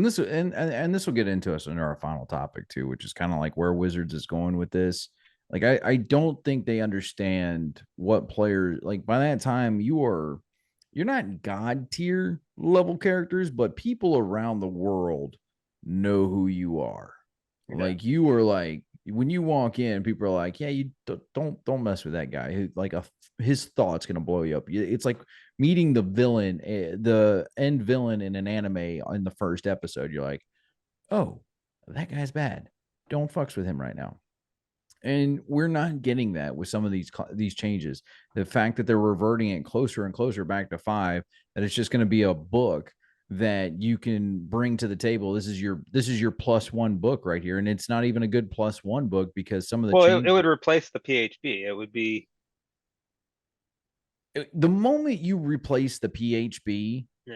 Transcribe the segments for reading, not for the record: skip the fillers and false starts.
And this will get into us in our final topic too, which is kind of like where Wizards is going with this. Like I don't think they understand what players like by that time you're not god tier level characters, but people around the world know who you are. Yeah. Like you are like when you walk in, people are like, "Yeah, you don't mess with that guy. Like his thought's gonna blow you up." It's like meeting the villain, the end villain in an anime in the first episode. You're like, "Oh, that guy's bad. Don't fucks with him right now." And we're not getting that with some of these changes. The fact that they're reverting it closer and closer back to five, that it's just going to be a book that you can bring to the table. This is your plus one book right here, and it's not even a good plus one book because some of the Well, it changes. would replace the PHB. It would be, The moment you replace the PHB, yeah,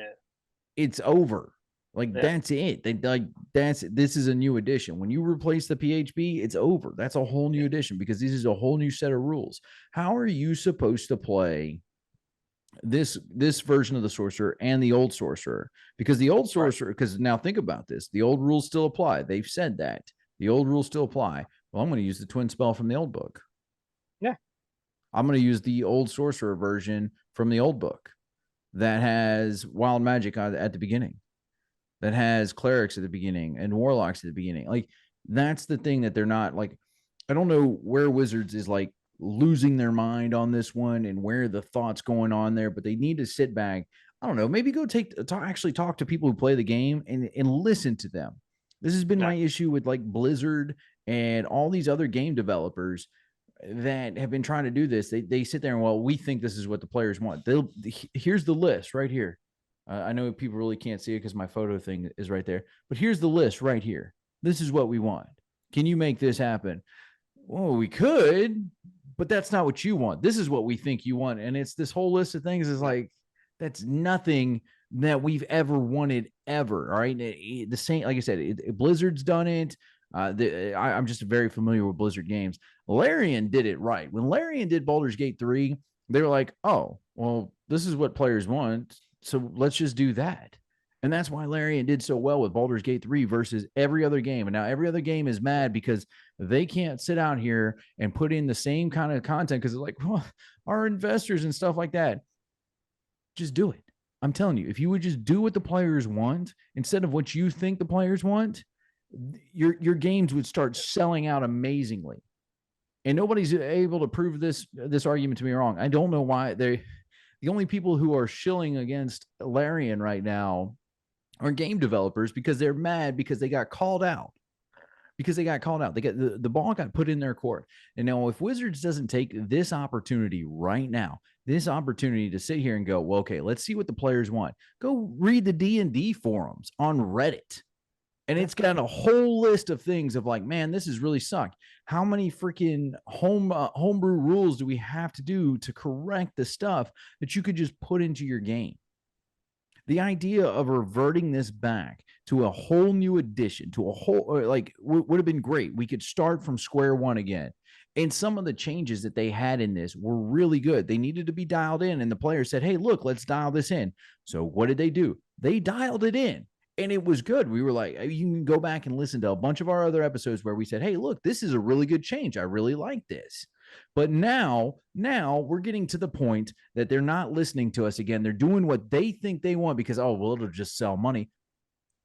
it's over. Like yeah, that's it. This is a new edition. When you replace the PHB, it's over. That's a whole yeah. new edition because this is a whole new set of rules. How are you supposed to play this version of the sorcerer and the old sorcerer? Because the old Right. sorcerer, because now think about this, the old rules still apply. They've said that the old rules still apply. Well, I'm going to use the twin spell from the old book. Yeah. I'm going to use the old sorcerer version from the old book that has wild magic at the beginning, that has clerics at the beginning and warlocks at the beginning. Like that's the thing that they're not like. I don't know where Wizards is like losing their mind on this one and where the thoughts going on there, but they need to sit back. I don't know, maybe go actually talk to people who play the game and listen to them. This has been Yeah. my issue with like Blizzard and all these other game developers that have been trying to do this. They sit there and, well, we think this is what the players want. Here's the list right here. I know people really can't see it because my photo thing is right there, but here's the list right here. This is what we want. Can you make this happen? Well, we could, but that's not what you want. This is what we think you want. And it's this whole list of things is Yeah. like, that's nothing that we've ever wanted ever. All right. The same, like I said, Blizzard's done it. I'm just very familiar with Blizzard games. Larian did it right. When Larian did Baldur's Gate 3, they were like, oh, well, this is what players want. So let's just do that. And that's why Larian did so well with Baldur's Gate 3 versus every other game. And now every other game is mad because they can't sit out here and put in the same kind of content because it's like, well, our investors and stuff like that. Just do it. I'm telling you, if you would just do what the players want instead of what you think the players want, your games would start selling out amazingly. And nobody's able to prove this argument to me wrong. I don't know why they the only people who are shilling against Larian right now are game developers because they're mad because they got called out. Because they got called out. They got the ball got put in their court. And now if Wizards doesn't take this opportunity right now, this opportunity to sit here and go, well, okay, let's see what the players want. Go read the D&D forums on Reddit. And Yeah. it's got a whole list of things of like, man, this has really sucked. How many freaking homebrew rules do we have to do to correct the stuff that you could just put into your game? The idea of reverting this back to a whole new edition, to a whole like would have been great. We could start from square one again. And some of the changes that they had in this were really good. They needed to be dialed in, and the players said, "Hey, look, let's dial this in." So what did they do? They dialed it in, and it was good. We were like, you can go back and listen to a bunch of our other episodes where we said, "Hey, look, this is a really good change. I really like this." But now we're getting to the point that they're not listening to us again. They're doing what they think they want because, oh, well, it'll just sell money.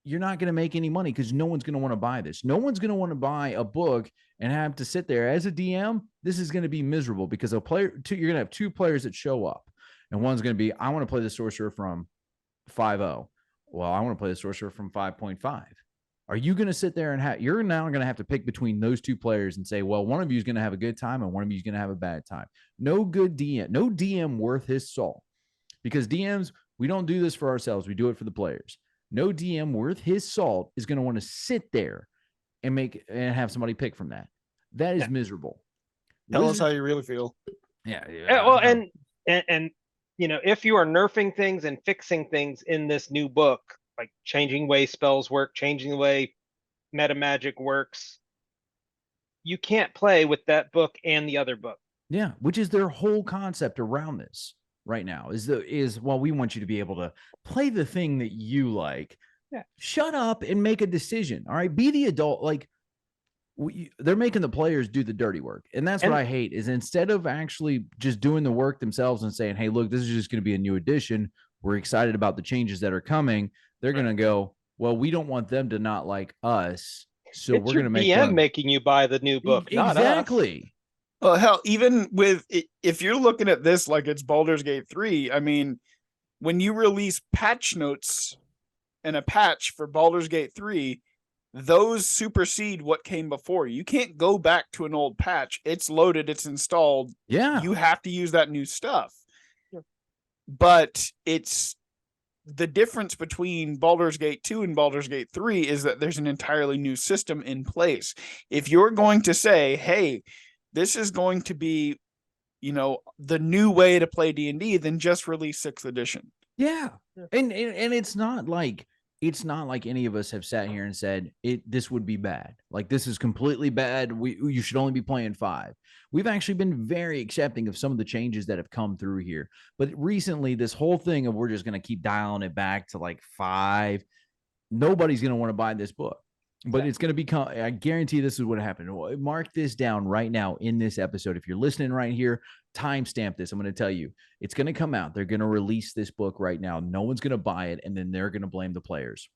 You're not going to make any money because no one's going to want to buy this. No one's going to want to buy a book and have to sit there as a DM. This is going to be miserable because you're going to have two players that show up, and one's going to be, I want to play the sorcerer from 5.0. Well, I want to play the sorcerer from 5.5. Are you going to sit there and you're now going to have to pick between those two players and say, well, one of you is going to have a good time and one of you is going to have a bad time. No good DM, no DM worth his salt, because DMs, we don't do this for ourselves. We do it for the players. No DM worth his salt is going to want to sit there and have somebody pick from that. That is Yeah. miserable. Tell us how you really feel. Yeah. Well, and if you are nerfing things and fixing things in this new book, like changing way spells work, changing the way meta magic works, you can't play with that book and the other book. Yeah, which is their whole concept around this right now is well, we want you to be able to play the thing that you like, Shut up and make a decision. All right. Be the adult. Like, they're making the players do the dirty work. And that's what I hate is instead of actually just doing the work themselves and saying, hey, look, this is just going to be a new edition. We're excited about the changes that are coming. They're going to go, well, we don't want them to not like us. So It's we're your going to make DM them making you buy the new book, not us. exactly. Well, hell, even with if you're looking at this like it's Baldur's Gate 3, I mean, when you release patch notes and a patch for Baldur's Gate 3, those supersede what came before. You can't go back to an old patch. It's loaded, it's installed. Yeah. You have to use that new stuff. Yeah. But it's the difference between Baldur's Gate 2 and Baldur's Gate 3 is that there's an entirely new system in place. If you're going to say, hey, this is going to be, the new way to play D&D, then just release 6th edition. Yeah. And it's not like any of us have sat here and said this would be bad. Like, this is completely bad. You should only be playing 5. We've actually been very accepting of some of the changes that have come through here. But recently, this whole thing of we're just going to keep dialing it back to like 5, nobody's going to want to buy this book. But it's going to become, I guarantee this is what happened. Mark this down right now in this episode. If you're listening right here, timestamp this. I'm going to tell you, it's going to come out. They're going to release this book right now. No one's going to buy it. And then they're going to blame the players.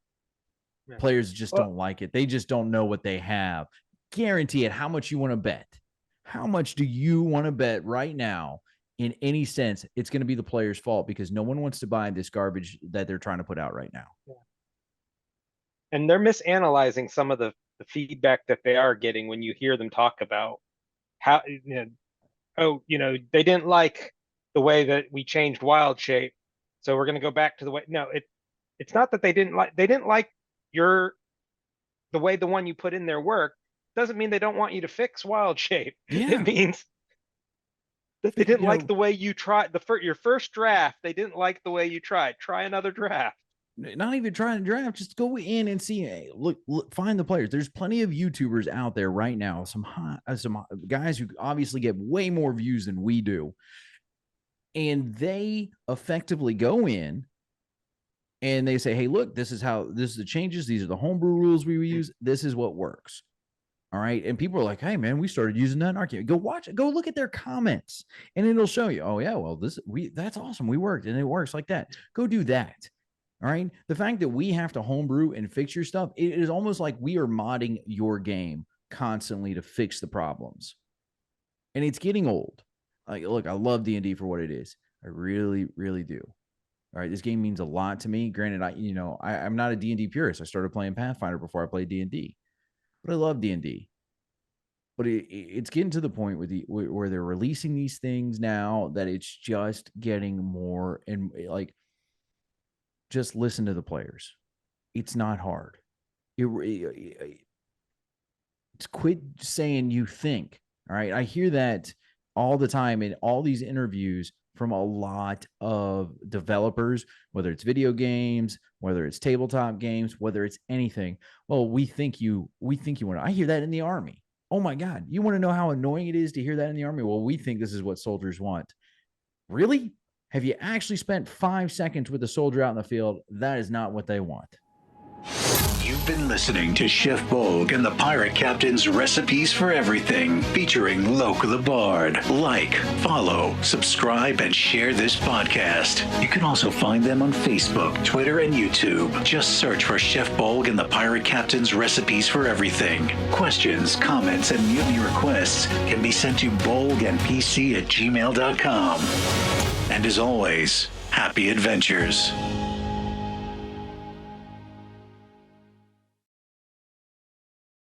Yeah. Players just don't like it. They just don't know what they have. Guarantee it. How much you want to bet? How much do you want to bet right now? In any sense, it's going to be the players' fault because no one wants to buy this garbage that they're trying to put out right now. Yeah. And they're misanalyzing some of the feedback that they are getting when you hear them talk about how, they didn't like the way that we changed wild shape, so we're going to go back to the way. No, it's not that they didn't like the way the one you put in there worked. Doesn't mean they don't want you to fix wild shape. Yeah. It means that they didn't like the way you tried your first draft. They didn't like the way you tried. Try another draft. Not even trying to draft, just go in and see. Hey, look, find the players. There's plenty of YouTubers out there right now. Some guys who obviously get way more views than we do, and they effectively go in and they say, "Hey, look, this is the changes. These are the homebrew rules we use. This is what works." All right, and people are like, "Hey, man, we started using that in Arcana." Go watch it. Go look at their comments, and it'll show you. Oh yeah, well that's awesome. We worked, and it works like that. Go do that. All right. The fact that we have to homebrew and fix your stuff, it is almost like we are modding your game constantly to fix the problems. And it's getting old. Like, look, I love D&D for what it is. I really, really do. All right. This game means a lot to me. Granted, I'm not a D&D purist. I started playing Pathfinder before I played D&D. But I love D&D. But it's getting to the point where they're releasing these things now that it's just getting more and like, just listen to the players. It's not hard. It's quit saying you think. All right. I hear that all the time in all these interviews from a lot of developers, whether it's video games, whether it's tabletop games, whether it's anything. Well, we think you want to. I hear that in the Army. Oh my God. You want to know how annoying it is to hear that in the Army? Well, we think this is what soldiers want. Really? Have you actually spent 5 seconds with a soldier out in the field? That is not what they want. You've been listening to Chef Bolgg and the Pirate Captain's Recipes for Everything, featuring Loke the Bard. Like, follow, subscribe, and share this podcast. You can also find them on Facebook, Twitter, and YouTube. Just search for Chef Bolgg and the Pirate Captain's Recipes for Everything. Questions, comments, and mutiny requests can be sent to bolgandpc@gmail.com. And as always, happy adventures.